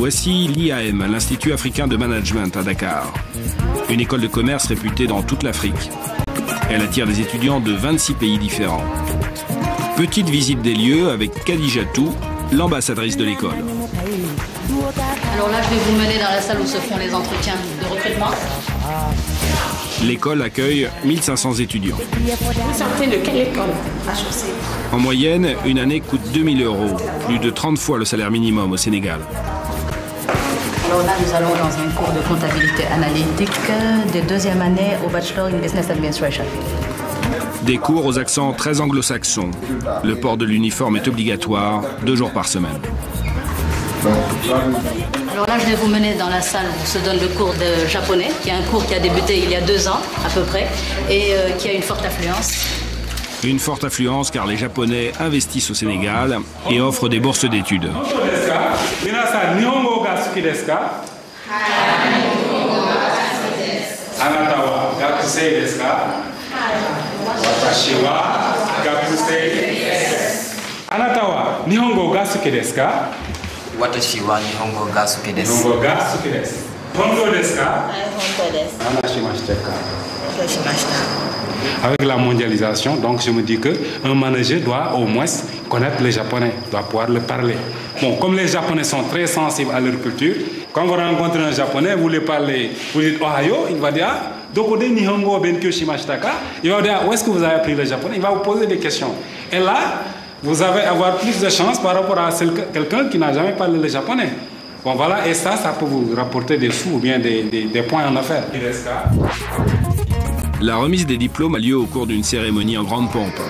Voici l'IAM, l'Institut africain de management à Dakar. Une école de commerce réputée dans toute l'Afrique. Elle attire des étudiants de 26 pays différents. Petite visite des lieux avec Khadijatou, l'ambassadrice de l'école. Alors là, je vais vous mener dans la salle où se font les entretiens de recrutement. L'école accueille 1500 étudiants. Vous sortez de quelle école? HEC. En moyenne, une année coûte 2000 €, plus de 30 fois le salaire minimum au Sénégal. Alors là, nous allons dans un cours de comptabilité analytique de deuxième année au Bachelor in Business Administration. Des cours aux accents très anglo-saxons. Le port de l'uniforme est obligatoire, 2 jours par semaine. Alors là, je vais vous mener dans la salle où se donne le cours de japonais, qui est un cours qui a débuté il y a 2 ans à peu près, et qui a une forte affluence. Une forte affluence car les Japonais investissent au Sénégal et offrent des bourses d'études. Avec la mondialisation, donc je me dis qu'un manager doit au moins connaître le japonais, doit pouvoir le parler. Bon, comme les Japonais sont très sensibles à leur culture, quand vous rencontrez un Japonais, vous lui parlez, vous dites Ohayo, il va dire Dokode Nihongo Benkyo Shimashitaka. Il va dire où est-ce que vous avez appris le japonais? Il va vous poser des questions. Et là, vous allez avoir plus de chance par rapport à quelqu'un qui n'a jamais parlé le japonais. Bon voilà, et ça peut vous rapporter des sous ou bien des points en affaires. La remise des diplômes a lieu au cours d'une cérémonie en grande pompe.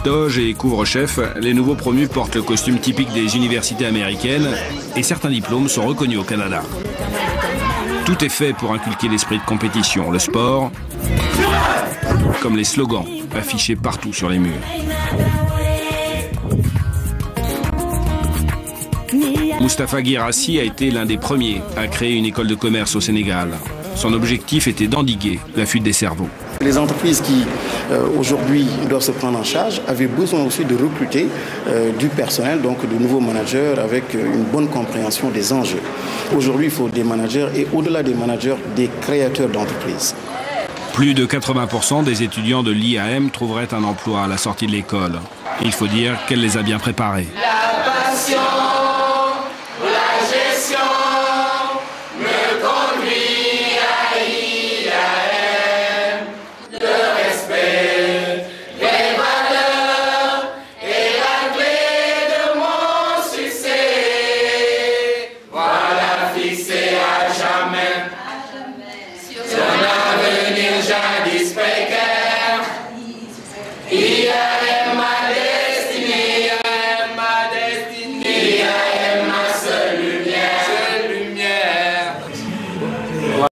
Doge et couvre-chef, les nouveaux promus portent le costume typique des universités américaines et certains diplômes sont reconnus au Canada. Tout est fait pour inculquer l'esprit de compétition, le sport, comme les slogans affichés partout sur les murs. Moustapha Guirassi a été l'un des premiers à créer une école de commerce au Sénégal. Son objectif était d'endiguer la fuite des cerveaux. Les entreprises qui, aujourd'hui, doivent se prendre en charge avaient besoin aussi de recruter du personnel, donc de nouveaux managers avec une bonne compréhension des enjeux. Aujourd'hui, il faut des managers et au-delà des managers, des créateurs d'entreprises. Plus de 80% des étudiants de l'IAM trouveraient un emploi à la sortie de l'école. Il faut dire qu'elle les a bien préparés. La passion.